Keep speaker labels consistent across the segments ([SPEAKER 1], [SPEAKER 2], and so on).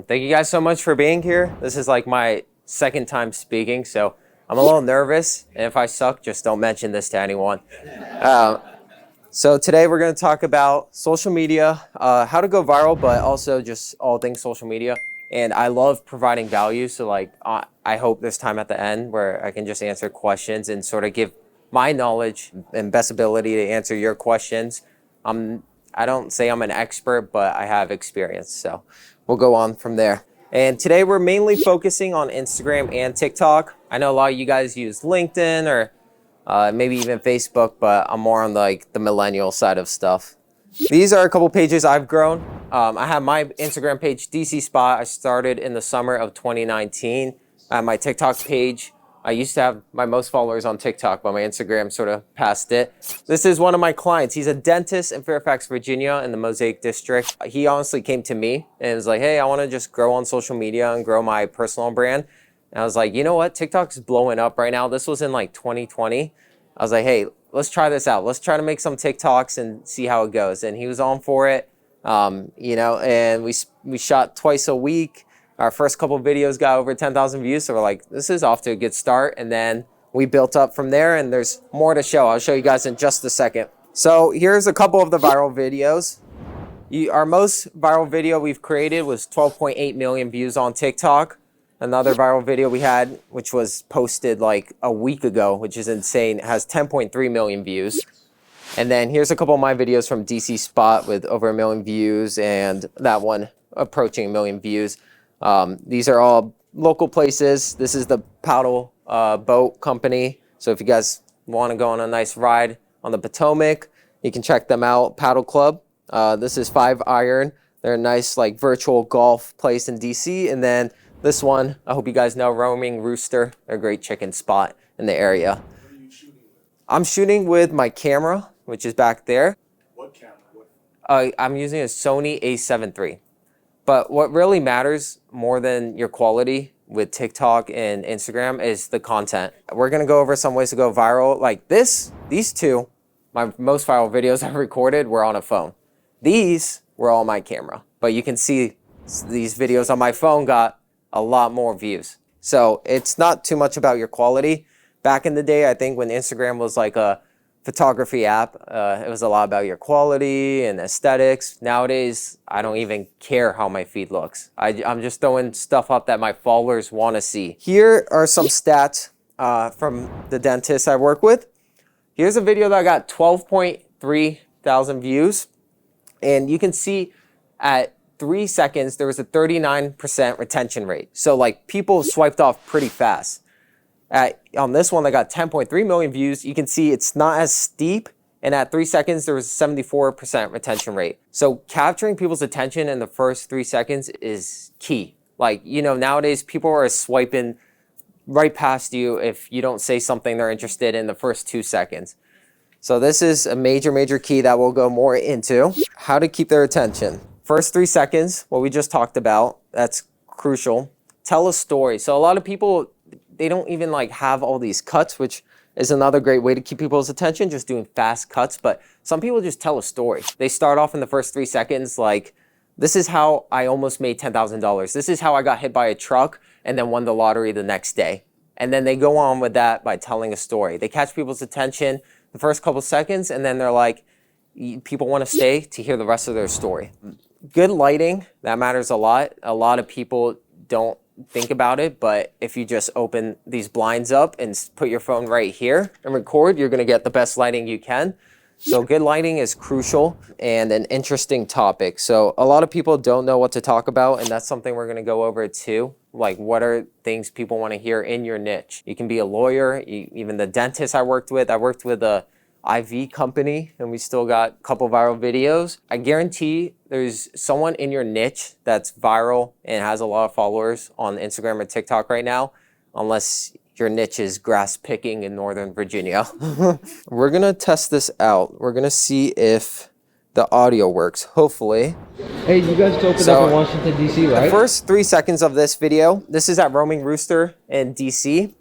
[SPEAKER 1] Thank you guys so much for being here. This is like my second time speaking, so I'm a little nervous. And if I suck, just don't mention this to anyone. So today we're going to talk about social media, how to go viral, but also just all things social media. And I love providing value. So I hope this time at the end where I can just answer questions and sort of give my knowledge and best ability to answer your questions. I don't say I'm an expert, but I have experience. So we'll go on from there. And today we're mainly focusing on Instagram and TikTok. I know a lot of you guys use LinkedIn or maybe even Facebook, but I'm more on the millennial side of stuff. These are a couple pages I've grown. I have my Instagram page, DC Spot. I started in the summer of 2019. I have my TikTok page. I used to have my most followers on TikTok, but my Instagram sort of passed it. This is one of my clients. He's a dentist in Fairfax, Virginia in the Mosaic District. He honestly came to me and was like, hey, I want to just grow on social media and grow my personal brand. And I was like, you know what? TikTok's blowing up right now. This was in 2020. I was like, hey, let's try this out. Let's try to make some TikToks and see how it goes. And he was on for it, and we shot twice a week. Our first couple of videos got over 10,000 views. So we're like, this is off to a good start. And then we built up from there and there's more to show. I'll show you guys in just a second. So here's a couple of the viral videos. Our most viral video we've created was 12.8 million views on TikTok. Another viral video we had, which was posted like a week ago, which is insane, it has 10.3 million views. And then here's a couple of my videos from DC Spot with over 1 million views and that one approaching 1 million views. These are all local places. This is the paddle boat company. So if you guys want to go on a nice ride on the Potomac, you can check them out, Paddle Club. This is 5 Iron. They're a nice virtual golf place in DC. And then this one, I hope you guys know, Roaming Rooster. They're a great chicken spot in the area.
[SPEAKER 2] What are you shooting with?
[SPEAKER 1] I'm shooting with my camera, which is back there.
[SPEAKER 2] What camera?
[SPEAKER 1] I'm using a Sony A7 III. But what really matters more than your quality with TikTok and Instagram is the content. We're going to go over some ways to go viral. Like these two, my most viral videos I've recorded were on a phone. These were all my camera. But you can see these videos on my phone got a lot more views. So it's not too much about your quality. Back in the day, I think when Instagram was like a photography app, it was a lot about your quality and aesthetics. Nowadays, I don't even care how my feed looks. I'm just throwing stuff up that my followers want to see. Here are some stats from the dentist I work with. Here's a video that got 12.3 thousand views. And you can see at 3 seconds, there was a 39% retention rate. So people swiped off pretty fast. On this one that got 10.3 million views, you can see it's not as steep. And at 3 seconds, there was a 74% retention rate. So capturing people's attention in the first 3 seconds is key. Nowadays people are swiping right past you if you don't say something they're interested in the first 2 seconds. So this is a major, major key that we'll go more into. How to keep their attention. First 3 seconds, what we just talked about, that's crucial. Tell a story. So a lot of people, they don't even have all these cuts, which is another great way to keep people's attention, just doing fast cuts. But some people just tell a story. They start off in the first 3 seconds this is how I almost made $10,000. This is how I got hit by a truck and then won the lottery the next day. And then they go on with that by telling a story. They catch people's attention the first couple seconds and then they're like, people want to stay to hear the rest of their story. Good lighting, that matters a lot. A lot of people don't think about it, but if you just open these blinds up and put your phone right here and record, you're going to get the best lighting you can. So good lighting is crucial and an interesting topic. So a lot of people don't know what to talk about, and that's something we're going to go over too. What are things people want to hear in your niche? You can be a lawyer, even the dentist I worked with a IV company, and we still got a couple viral videos. I guarantee there's someone in your niche that's viral and has a lot of followers on Instagram or TikTok right now, unless your niche is grass picking in Northern Virginia. We're gonna test this out. We're gonna see if the audio works, hopefully.
[SPEAKER 3] Hey, you guys opened up in Washington, D.C., right?
[SPEAKER 1] The first 3 seconds of this video, this is at Roaming Rooster in D.C.,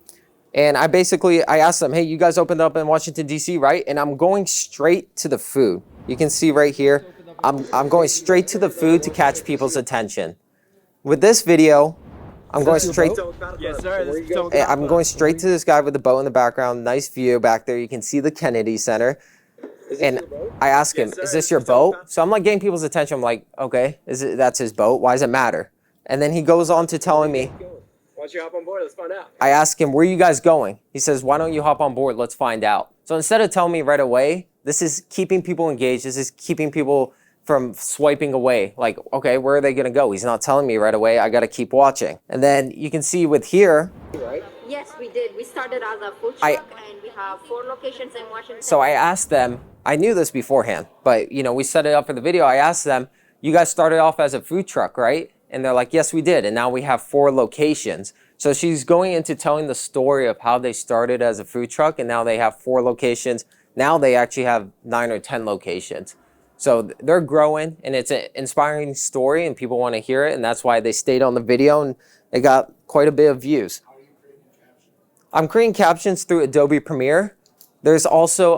[SPEAKER 1] and I asked them, hey, you guys opened up in Washington, D.C., right? And I'm going straight to the food. You can see right here, I'm going straight to the food to catch people's attention. with this video, I'm going straight.
[SPEAKER 4] Yes, sir. This is Toad
[SPEAKER 1] I'm going straight to this guy with the boat in the background. Nice view back there. You can see the Kennedy Center. And I ask him,
[SPEAKER 4] Yes, sir.
[SPEAKER 1] is this your boat? So I'm like getting people's attention. I'm like, okay, that's his boat. Why does it matter? And then he goes on to telling me,
[SPEAKER 4] Why don't you hop on board? Let's find out.
[SPEAKER 1] I ask him, where are you guys going? He says, why don't you hop on board? Let's find out. So instead of telling me right away, this is keeping people engaged. This is keeping people from swiping away. Like, okay, where are they going to go? He's not telling me right away. I got to keep watching. And then you can see with here.
[SPEAKER 5] Yes, we did. We started as a food truck and we have 4 locations in Washington.
[SPEAKER 1] So I asked them, I knew this beforehand, but we set it up for the video. I asked them, you guys started off as a food truck, right? And they're like, yes, we did. And now we have 4 locations. So she's going into telling the story of how they started as a food truck and now they have 4 locations. Now they actually have 9 or 10 locations. So they're growing and it's an inspiring story and people want to hear it. And that's why they stayed on the video and they got quite a bit of views. I'm creating captions through Adobe Premiere. There's also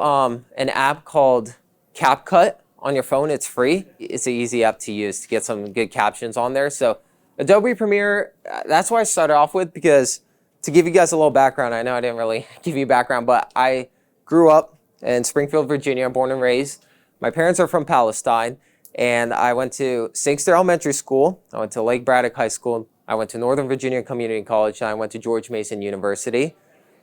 [SPEAKER 1] an app called CapCut on your phone. It's free. It's an easy app to use to get some good captions on there. So Adobe Premiere, that's why I started off with, because to give you guys a little background, I know I didn't really give you background, but I grew up in Springfield, Virginia, born and raised. My parents are from Palestine, and I went to Sangster Elementary School. I went to Lake Braddock High School. I went to Northern Virginia Community College, and I went to George Mason University.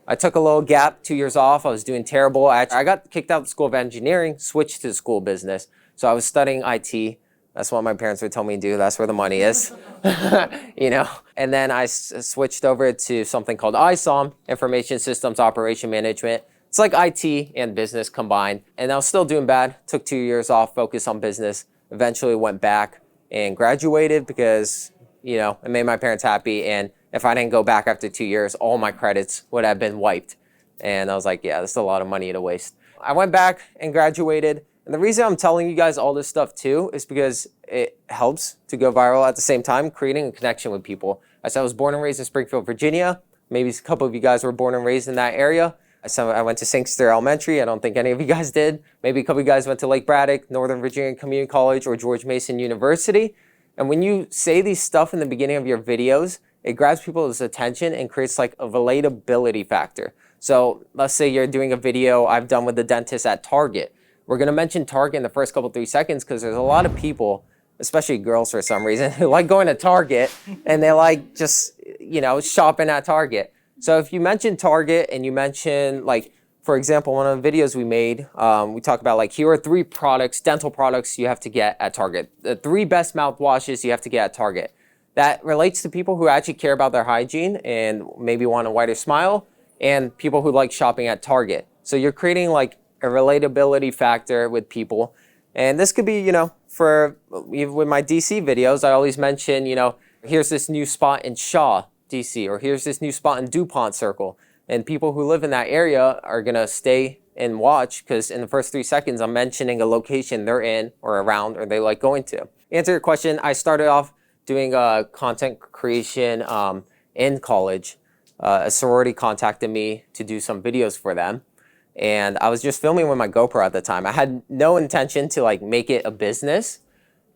[SPEAKER 1] I took a little gap, 2 years off. I was doing terrible. I got kicked out of the School of Engineering, switched to the school of business. So I was studying IT. That's what my parents would tell me to do. That's where the money is, And then I switched over to something called ISOM, Information Systems Operation Management. It's like IT and business combined. And I was still doing bad. Took 2 years off, focused on business. Eventually went back and graduated because, it made my parents happy. And if I didn't go back after 2 years, all my credits would have been wiped. And I was like, yeah, this is a lot of money to waste. I went back and graduated. And the reason I'm telling you guys all this stuff too is because it helps to go viral at the same time, creating a connection with people. I said I was born and raised in Springfield, Virginia. Maybe a couple of you guys were born and raised in that area. I went to Sangster Elementary. I don't think any of you guys did. Maybe a couple of you guys went to Lake Braddock, Northern Virginia Community College, or George Mason University. And when you say these stuff in the beginning of your videos, it grabs people's attention and creates like a relatability factor. So let's say you're doing a video I've done with the dentist at Target. We're going to mention Target in the first couple 3 seconds because there's a lot of people, especially girls for some reason, who like going to Target and they like just, shopping at Target. So if you mention Target and you mention, like, for example, one of the videos we made, we talk about like, here are 3 products, dental products you have to get at Target. The 3 best mouthwashes you have to get at Target. That relates to people who actually care about their hygiene and maybe want a wider smile, and people who like shopping at Target. So you're creating like a relatability factor with people. And this could be, for even with my DC videos, I always mention, here's this new spot in Shaw, DC, or here's this new spot in DuPont Circle. And people who live in that area are going to stay and watch because in the first 3 seconds, I'm mentioning a location they're in or around or they like going to. Answer your question, I started off doing content creation in college. A sorority contacted me to do some videos for them. And I was just filming with my GoPro at the time. I had no intention to like make it a business.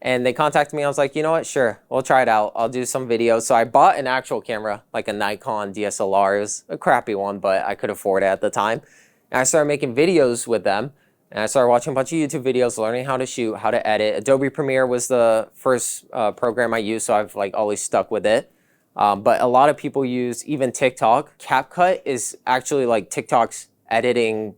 [SPEAKER 1] And they contacted me. I was like, you know what? Sure, we'll try it out. I'll do some videos. So I bought an actual camera, like a Nikon DSLR. It was a crappy one, but I could afford it at the time. And I started making videos with them. And I started watching a bunch of YouTube videos, learning how to shoot, how to edit. Adobe Premiere was the first program I used, so I've like always stuck with it. But a lot of people use even TikTok. CapCut is actually like TikTok's editing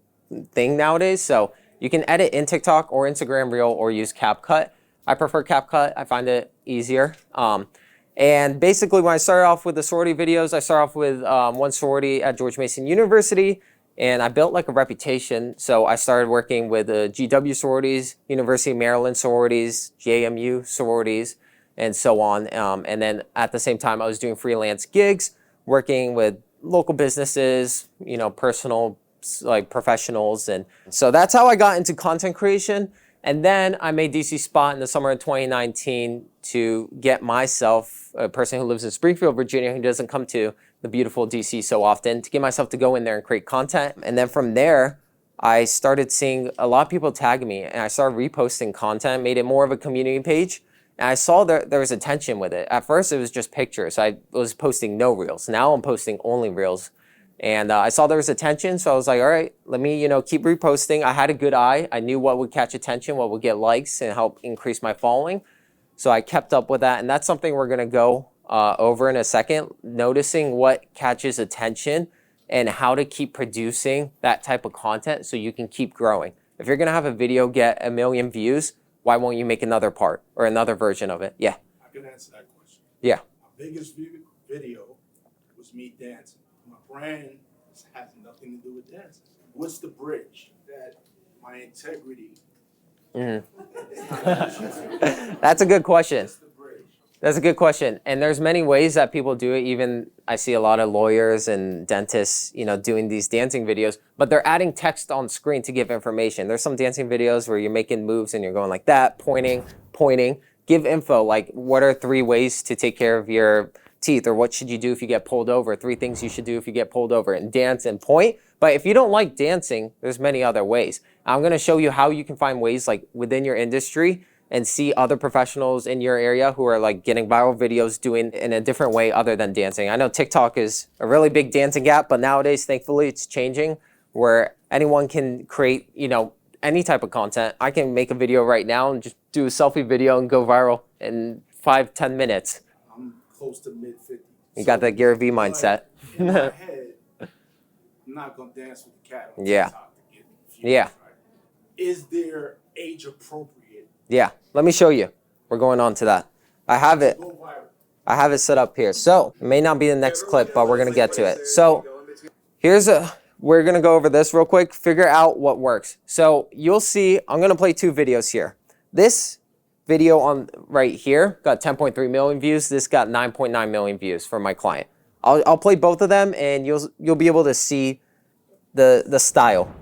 [SPEAKER 1] thing nowadays. So you can edit in TikTok or Instagram Reel or use CapCut. I prefer CapCut. I find it easier. And basically when I started off with the sorority videos, I started off with one sorority at George Mason University. And I built like a reputation. So I started working with GW sororities, University of Maryland sororities, JMU sororities, and so on. And then at the same time, I was doing freelance gigs, working with local businesses, personal, like professionals. And so that's how I got into content creation. And then I made DC Spot in the summer of 2019 to get myself, a person who lives in Springfield, Virginia, who doesn't come to the beautiful DC so often, to get myself to go in there and create content. And then from there, I started seeing a lot of people tag me and I started reposting content, made it more of a community page. And I saw there was a tension with it. At first, it was just pictures. I was posting no reels. Now I'm posting only reels. And I saw there was a tension, so I was like, all right, let me, keep reposting. I had a good eye. I knew what would catch attention, what would get likes and help increase my following. So I kept up with that. And that's something we're going to go over in a second, noticing what catches attention and how to keep producing that type of content so you can keep growing. If you're going to have a video get 1 million views, why won't you make another part or another version of it? Yeah.
[SPEAKER 2] I can answer that question.
[SPEAKER 1] Yeah.
[SPEAKER 2] My biggest video was me dancing. My brand has nothing to do with dancing. What's the bridge that my integrity?
[SPEAKER 1] That's a good question.
[SPEAKER 2] What's the bridge?
[SPEAKER 1] That's a good question. And there's many ways that people do it. Even I see a lot of lawyers and dentists, doing these dancing videos, but they're adding text on screen to give information. There's some dancing videos where you're making moves and you're going like that, pointing. Give info, like what are 3 ways to take care of your teeth, or what should you do if you get pulled over, 3 things you should do if you get pulled over, and dance and point. But if you don't like dancing, there's many other ways. I'm going to show you how you can find ways like within your industry and see other professionals in your area who are like getting viral videos doing in a different way other than dancing. I know TikTok is a really big dancing app, but nowadays, thankfully, it's changing where anyone can create, any type of content. I can make a video right now and just do a selfie video and go viral in 5-10 minutes.
[SPEAKER 2] I'm close to mid-50s.
[SPEAKER 1] You got that Gary Vee mindset.
[SPEAKER 2] In my head, I'm not going to dance with the cat on
[SPEAKER 1] Yeah.
[SPEAKER 2] TikTok to get views,
[SPEAKER 1] Yeah.
[SPEAKER 2] right? Is there age appropriate?
[SPEAKER 1] Yeah, let me show you. We're going on to that. I have it.
[SPEAKER 2] Go viral.
[SPEAKER 1] I have it set up here. So it may not be the next clip, but we're going to get to it. So we're going to go over this real quick, figure out what works. So you'll see, I'm going to play 2 videos here. This video on right here got 10.3 million views. This got 9.9 million views for my client. I'll play both of them and you'll be able to see the style.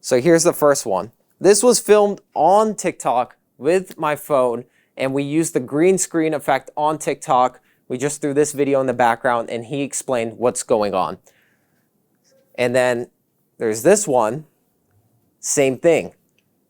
[SPEAKER 1] So here's the first one. This was filmed on TikTok with my phone, and we used the green screen effect on TikTok. We just threw this video in the background and he explained what's going on. And then there's this one, same thing.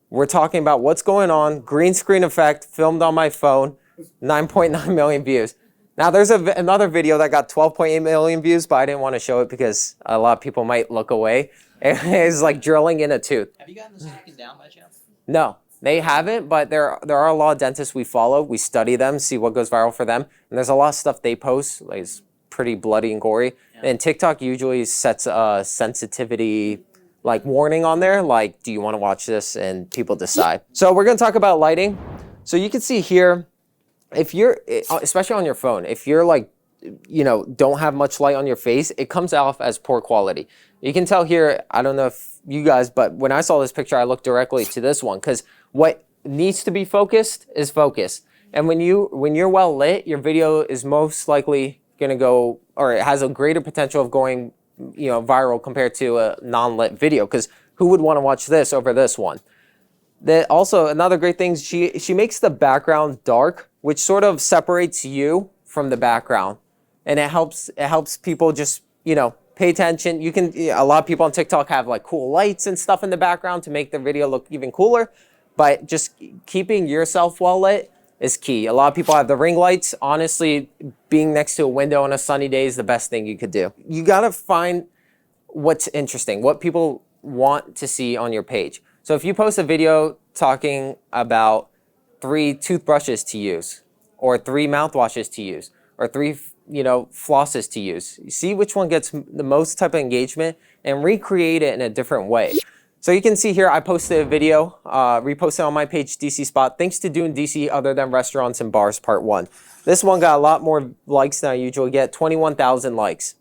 [SPEAKER 1] We're talking about what's going on, green screen effect, filmed on my phone, 9.9 million views. Now there's another video that got 12.8 million views, but I didn't want to show it because a lot of people might look away. It's like drilling in a tooth.
[SPEAKER 6] Have you gotten this taken down by chance?
[SPEAKER 1] No, they haven't, but there are a lot of dentists we follow. We study them, see what goes viral for them. And there's a lot of stuff they post, like it's pretty bloody and gory. Yeah. And TikTok usually sets a sensitivity like warning on there, like, do you want to watch this? And people decide. So we're going to talk about lighting. So you can see here, if you're, especially on your phone, if you're like, don't have much light on your face, it comes off as poor quality. You can tell here, I don't know if you guys, but when I saw this picture, I looked directly to this one because what needs to be focused is focused. And when you're well lit, your video is most likely going to go, or it has a greater potential of going, viral compared to a non-lit video, because who would want to watch this over this one? That also, another great thing, she makes the background dark, which sort of separates you from the background. And it helps people just, pay attention. A lot of people on TikTok have like cool lights and stuff in the background to make the video look even cooler, but just keeping yourself well lit is key. A lot of people have the ring lights. Honestly, being next to a window on a sunny day is the best thing you could do. You got to find what's interesting, what people want to see on your page. So if you post a video talking about 3 toothbrushes to use, or 3 mouthwashes to use, or 3 flosses to use. See which one gets the most type of engagement and recreate it in a different way. So you can see here, I posted a video, reposted on my page, DC Spot. Thanks to doing DC other than restaurants and bars, part 1. This one got a lot more likes than I usually get, 21,000 likes.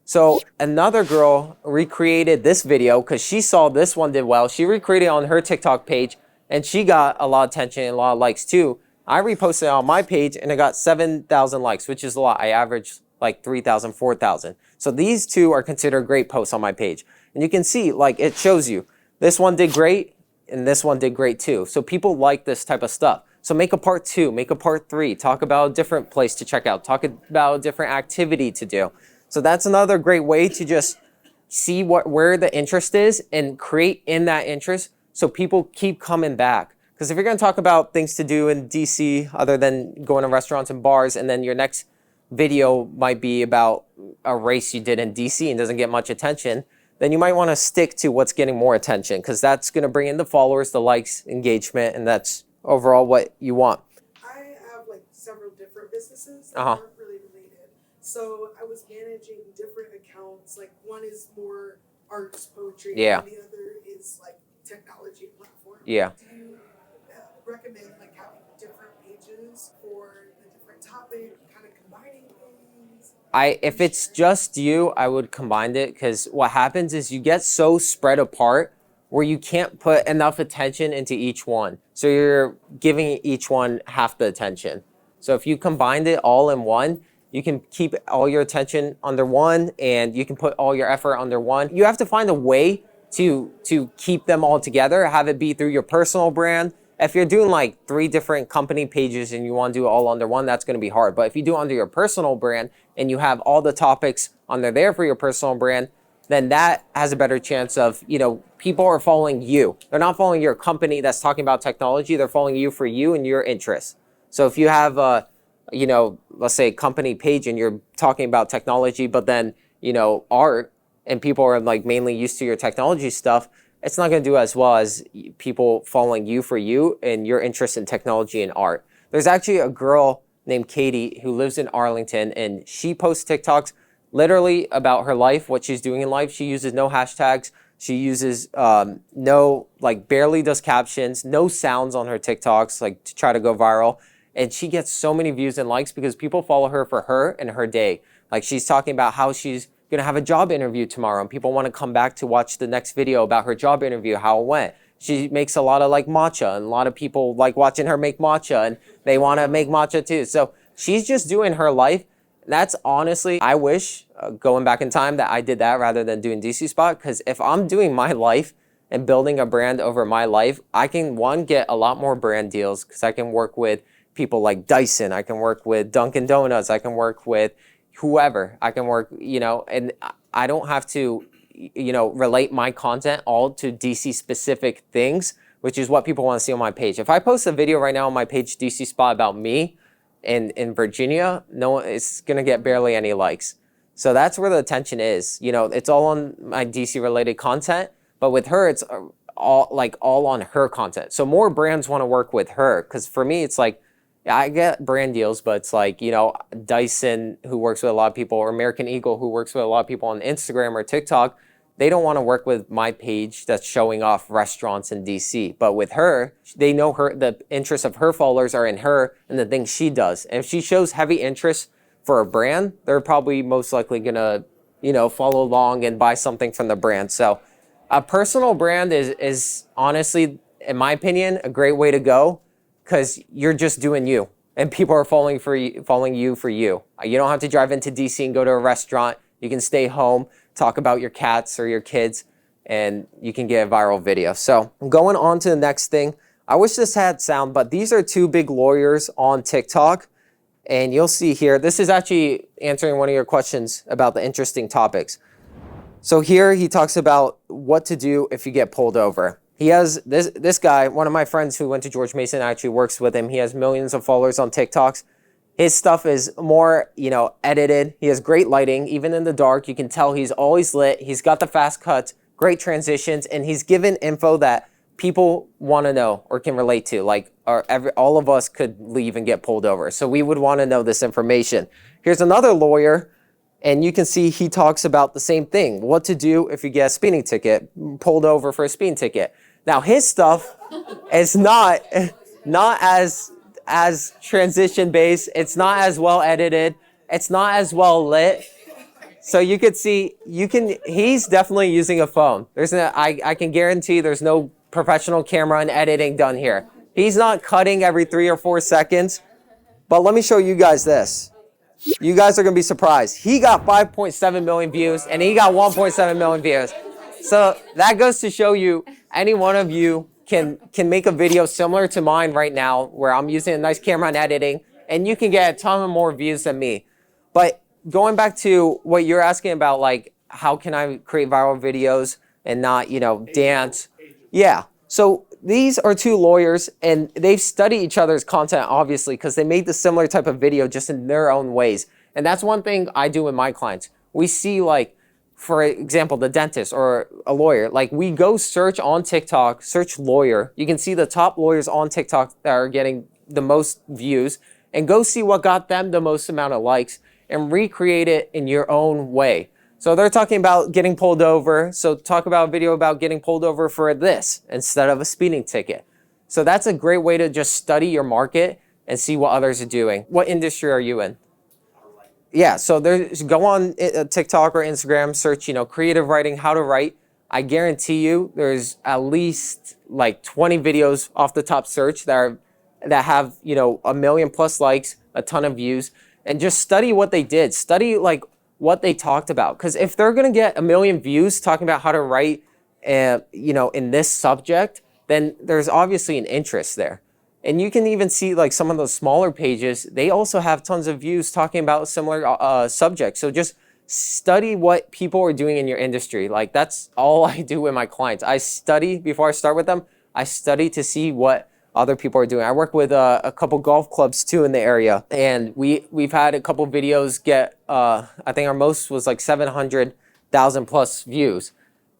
[SPEAKER 1] So another girl recreated this video because she saw this one did well. She recreated it on her TikTok page and she got a lot of attention and a lot of likes too. I reposted it on my page and it got 7,000 likes, which is a lot. I average like 3,000, 4,000. So these 2 are considered great posts on my page. And you can see, like, it shows you this one did great and this one did great too. So people like this type of stuff. So make a part 2, make a part 3, talk about a different place to check out, talk about a different activity to do. So that's another great way to just see where the interest is and create in that interest so people keep coming back. Because if you're going to talk about things to do in DC other than going to restaurants and bars, and then your next video might be about a race you did in DC and doesn't get much attention, then you might want to stick to what's getting more attention, because that's going to bring in the followers, the likes, engagement, and that's overall what you want.
[SPEAKER 7] I have like several different businesses that
[SPEAKER 1] Uh-huh.
[SPEAKER 7] aren't really related. So I was managing different accounts. Like one is more arts, poetry,
[SPEAKER 1] Yeah.
[SPEAKER 7] and the other is like technology platform.
[SPEAKER 1] Yeah.
[SPEAKER 7] Do you recommend like having different pages for the different topic, kind of combining things?
[SPEAKER 1] If it's just you, I would combine it, because what happens is you get so spread apart where you can't put enough attention into each one. So you're giving each one half the attention. So if you combined it all in one, you can keep all your attention under one, and you can put all your effort under one. You have to find a way to keep them all together, have it be through your personal brand. If you're doing like 3 different company pages and you want to do it all under one, that's going to be hard. But if you do it under your personal brand and you have all the topics under there for your personal brand, then that has a better chance of, people are following you. They're not following your company that's talking about technology. They're following you for you and your interests. So if you have let's say a company page and you're talking about technology, but then, art, and people are like mainly used to your technology stuff, it's not going to do as well as people following you for you and your interest in technology and art. There's actually a girl named Katie who lives in Arlington, and she posts TikToks literally about her life, what she's doing in life. She uses no hashtags. She uses barely does captions, no sounds on her TikToks, like to try to go viral. And she gets so many views and likes because people follow her for her and her day. Like she's talking about how she's going to have a job interview tomorrow, and people want to come back to watch the next video about her job interview, how it went. She makes a lot of like matcha, and a lot of people like watching her make matcha, and they want to make matcha too. So she's just doing her life. That's honestly, I wish going back in time that I did that rather than doing DC Spot, because if I'm doing my life and building a brand over my life, I can, one, get a lot more brand deals because I can work with people like Dyson, I can work with Dunkin' Donuts, I can work with whoever, I can work, and I don't have to, relate my content all to DC specific things, which is what people want to see on my page. If I post a video right now on my page, DC Spot, about me in Virginia, it's going to get barely any likes. So that's where the attention is. It's all on my DC related content, but with her, it's all on her content. So more brands want to work with her, because for me, it's like, I get brand deals, but it's like, Dyson, who works with a lot of people, or American Eagle, who works with a lot of people on Instagram or TikTok, they don't want to work with my page that's showing off restaurants in DC. But with her, they know the interests of her followers are in her and the things she does. And if she shows heavy interest for a brand, they're probably most likely going to, follow along and buy something from the brand. So a personal brand is honestly, in my opinion, a great way to go, because you're just doing you, and people are following you for you. You don't have to drive into DC and go to a restaurant. You can stay home, talk about your cats or your kids, and you can get a viral video. So going on to the next thing. I wish this had sound, but these are 2 big lawyers on TikTok, and you'll see here, this is actually answering one of your questions about the interesting topics. So here he talks about what to do if you get pulled over. He has this guy, one of my friends who went to George Mason, actually works with him. He has millions of followers on TikToks. His stuff is more, edited. He has great lighting, even in the dark. You can tell he's always lit. He's got the fast cuts, great transitions, and he's given info that people want to know or can relate to. Like all of us could leave and get pulled over. So we would want to know this information. Here's another lawyer, and you can see he talks about the same thing. What to do if you get a speeding ticket, pulled over for a speeding ticket. Now his stuff is not as transition based. It's not as well edited. It's not as well lit. So you could see, he's definitely using a phone. I can guarantee there's no professional camera and editing done here. He's not cutting every 3 or 4 seconds. But let me show you guys this. You guys are going to be surprised. He got 5.7 million views, and he got 1.7 million views. So that goes to show you, any one of you can make a video similar to mine right now, where I'm using a nice camera and editing, and you can get a ton of more views than me. But going back to what you're asking about, like, how can I create viral videos and not, dance? Yeah. So these are two lawyers, and they've studied each other's content, obviously, because they made the similar type of video just in their own ways. And that's one thing I do with my clients. We see, like, for example, the dentist or a lawyer, like, we go search on TikTok, search lawyer. You can see the top lawyers on TikTok that are getting the most views, and go see what got them the most amount of likes and recreate it in your own way. So they're talking about getting pulled over. So talk about a video about getting pulled over for this instead of a speeding ticket. So that's a great way to just study your market and see what others are doing. What industry are you in? Yeah, so there's, go on TikTok or Instagram, search, creative writing, how to write. I guarantee you there's at least like 20 videos off the top search that have, 1 million plus likes, a ton of views, and just study what they did. Study like what they talked about. Because if they're going to get 1 million views talking about how to write, in this subject, then there's obviously an interest there. And you can even see like some of those smaller pages, they also have tons of views talking about similar subjects. So just study what people are doing in your industry. Like, that's all I do with my clients. I study before I start with them. I study to see what other people are doing. I work with a couple golf clubs too in the area, and we've had a couple videos get, I think our most was like 700,000 plus views.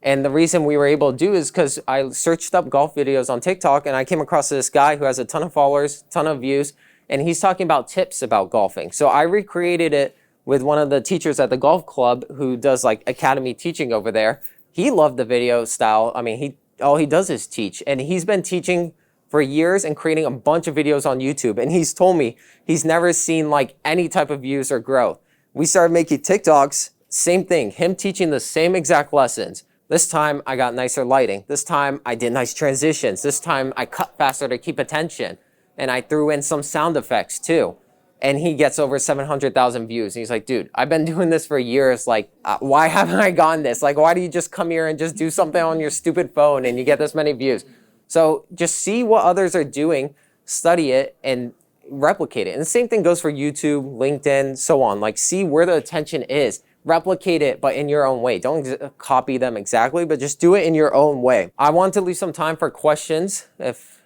[SPEAKER 1] And the reason we were able to do is because I searched up golf videos on TikTok, and I came across this guy who has a ton of followers, ton of views, and he's talking about tips about golfing. So I recreated it with one of the teachers at the golf club who does like academy teaching over there. He loved the video style. I mean, all he does is teach, and he's been teaching for years and creating a bunch of videos on YouTube. And he's told me he's never seen like any type of views or growth. We started making TikToks, same thing, him teaching the same exact lessons. This time I got nicer lighting. This time I did nice transitions. This time I cut faster to keep attention. And I threw in some sound effects too. And he gets over 700,000 views. And he's like, dude, I've been doing this for years. Like, why haven't I gotten this? Like, why do you just come here and just do something on your stupid phone and you get this many views? So just see what others are doing, study it, and replicate it. And the same thing goes for YouTube, LinkedIn, so on. Like, see where the attention is. Replicate it, but in your own way. Don't copy them exactly, but just do it in your own way. I want to leave some time for questions, if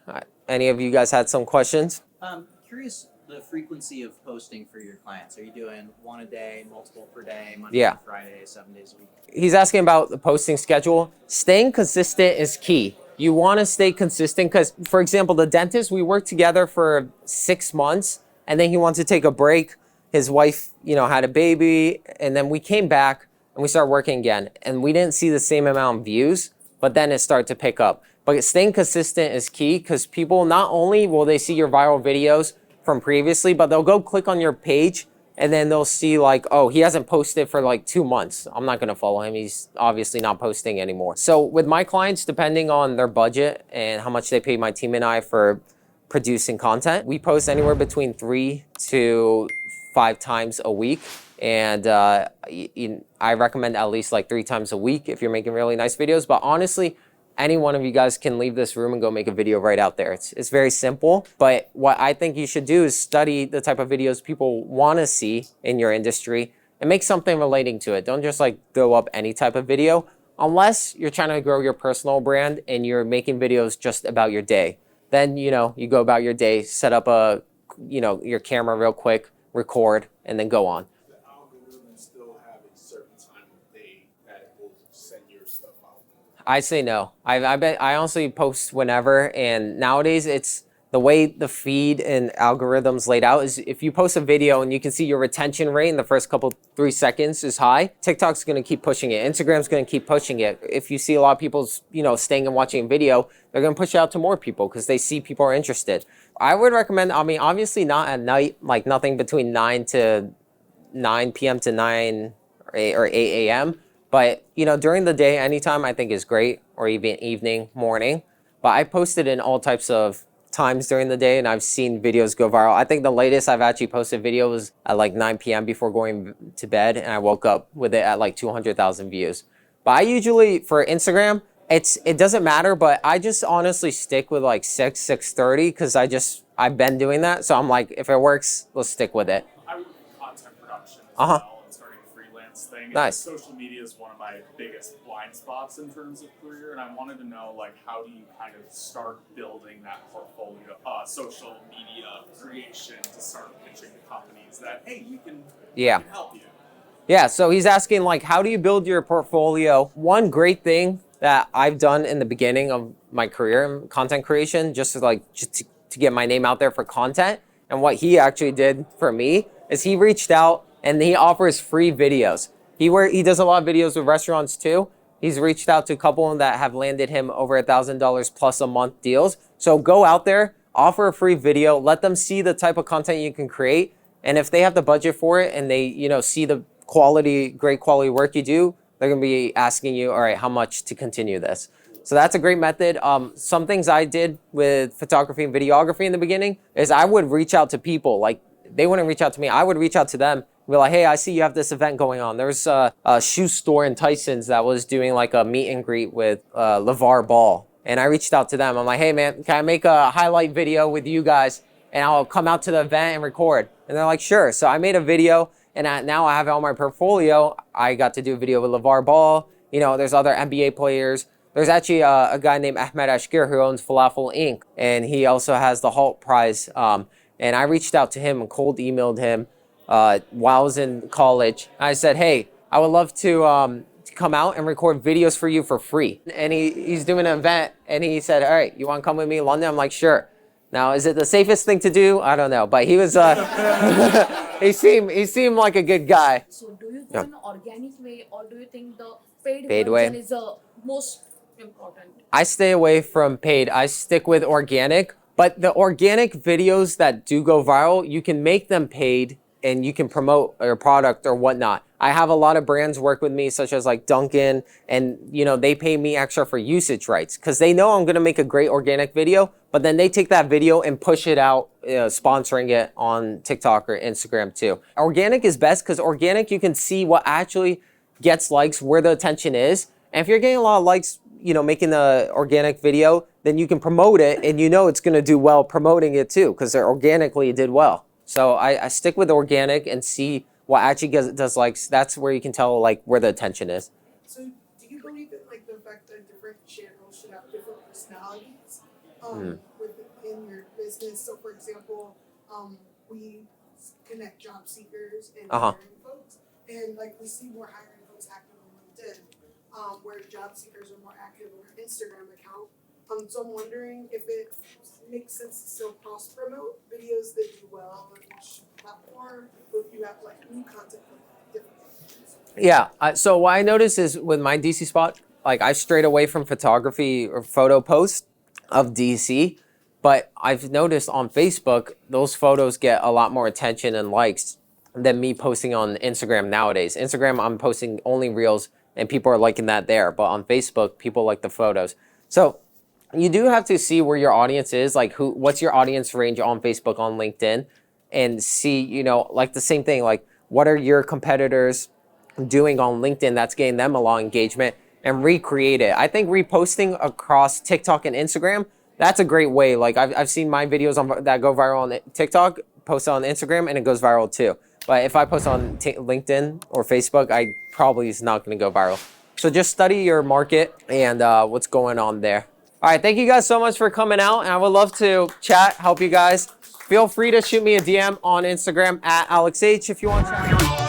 [SPEAKER 1] any of you guys had some questions.
[SPEAKER 6] Curious the frequency of posting for your clients. Are you doing one a day, multiple per day, Monday
[SPEAKER 1] Yeah.
[SPEAKER 6] through Friday, 7 days a week?
[SPEAKER 1] He's asking about the posting schedule. Staying consistent is key. You want to stay consistent because, for example, the dentist, we worked together for 6 months, and then he wanted to take a break. His wife, had a baby, and then we came back and we started working again, and we didn't see the same amount of views, but then it started to pick up. But staying consistent is key because people, not only will they see your viral videos from previously, but they'll go click on your page and then they'll see like, oh, he hasn't posted for like 2 months. I'm not going to follow him. He's obviously not posting anymore. So with my clients, depending on their budget and how much they pay my team and I for producing content, we post anywhere between 3 to 5 times a week. And I recommend at least like 3 times a week if you're making really nice videos. But honestly, any one of you guys can leave this room and go make a video right out there. It's very simple. But what I think you should do is study the type of videos people want to see in your industry and make something relating to it. Don't just like throw up any type of video unless you're trying to grow your personal brand and you're making videos just about your day. Then, you go about your day, set up your camera real quick, record, and then go on.
[SPEAKER 2] The algorithm still have a certain time of day that it will send your stuff out.
[SPEAKER 1] I say no. I honestly post whenever, and nowadays it's the way the feed and algorithms laid out is if you post a video and you can see your retention rate in the first 3 seconds is high, TikTok's going to keep pushing it. Instagram's going to keep pushing it. If you see a lot of people, staying and watching a video, they're going to push it out to more people because they see people are interested. I would recommend, obviously not at night, like nothing between 9 p.m. to 9 or 8 a.m. But, during the day, anytime I think is great, or even evening, morning. But I posted in all types of times during the day, and I've seen videos go viral. I think the latest I've actually posted video was at like 9 p.m. before going to bed, and I woke up with it at like 200,000 views. But I usually, for Instagram, it doesn't matter, but I just honestly stick with like 6:30 because I've been doing that. So I'm like, if it works, let's stick with it.
[SPEAKER 8] I would do content production as well and starting freelance freelance thing.
[SPEAKER 1] Nice.
[SPEAKER 8] Social media is one of my biggest blind spots in terms of career, and I wanted to know, like, how do you kind of start building that portfolio, social media creation to start pitching to companies that, hey, we can help you.
[SPEAKER 1] Yeah, so he's asking, like, how do you build your portfolio? One great thing that I've done in the beginning of my career in content creation, just to get my name out there for content, and what he actually did for me is he reached out and he offers free videos. He does a lot of videos with restaurants too. He's reached out to a couple that have landed him over $1,000 plus a month deals. So go out there, offer a free video, let them see the type of content you can create. And if they have the budget for it and they, see the great quality work you do, they're gonna be asking you, all right, how much to continue this? So that's a great method. Some things I did with photography and videography in the beginning is I would reach out to people. Like, they wouldn't reach out to me. I would reach out to them and be like, hey, I see you have this event going on. There's a shoe store in Tyson's that was doing like a meet and greet with LeVar Ball. And I reached out to them. I'm like, hey man, can I make a highlight video with you guys? And I'll come out to the event and record. And they're like, sure. So I made a video, and now I have it on my portfolio. I got to do a video with LeVar Ball. There's other NBA players. There's actually a guy named Ahmed Ashkir who owns Falafel Inc. And he also has the Halt Prize. And I reached out to him and cold emailed him while I was in college. I said, hey, I would love to come out and record videos for you for free. And he's doing an event, and he said, all right, you want to come with me to London? I'm like, sure. Now, is it the safest thing to do? I don't know, but he was, he seemed like a good guy.
[SPEAKER 9] So do you go in an organic way, or do you think the paid
[SPEAKER 1] Paid
[SPEAKER 9] version
[SPEAKER 1] way?
[SPEAKER 9] is the most important?
[SPEAKER 1] I stay away from paid. I stick with organic, but the organic videos that do go viral, you can make them paid and you can promote your product or whatnot. I have a lot of brands work with me, such as like Dunkin', and they pay me extra for usage rights because they know I'm gonna make a great organic video, but then they take that video and push it out, sponsoring it on TikTok or Instagram too. Organic is best because organic, you can see what actually gets likes, where the attention is. And if you're getting a lot of likes, making the organic video, then you can promote it and it's gonna do well promoting it too because organically it did well. So I stick with organic and see what actually does likes. That's where you can tell like where the attention is.
[SPEAKER 7] So do you believe in like the fact that different channels should have different personalities within your business? So for example, we connect job seekers and hiring folks, and like we see more hiring folks active on LinkedIn, where job seekers are more active on our Instagram account. So I'm wondering if it makes sense to still cross-promote videos that do well on each platform, or if you have like new content from different platforms.
[SPEAKER 1] Yeah, so what I noticed is with my DC spot, like I strayed away from photography or photo posts of DC, but I've noticed on Facebook, those photos get a lot more attention and likes than me posting on Instagram nowadays. Instagram, I'm posting only reels and people are liking that there, but on Facebook, people like the photos. So you do have to see where your audience is, like what's your audience range on Facebook, on LinkedIn, and see, like the same thing, like what are your competitors doing on LinkedIn that's getting them a lot of engagement, and recreate it. I think reposting across TikTok and Instagram, that's a great way. Like I've seen my videos that go viral on TikTok, post on Instagram, and it goes viral too. But if I post on LinkedIn or Facebook, I probably is not going to go viral. So just study your market and what's going on there. All right, thank you guys so much for coming out, and I would love to chat, help you guys. Feel free to shoot me a DM on Instagram at AlexH if you want to chat.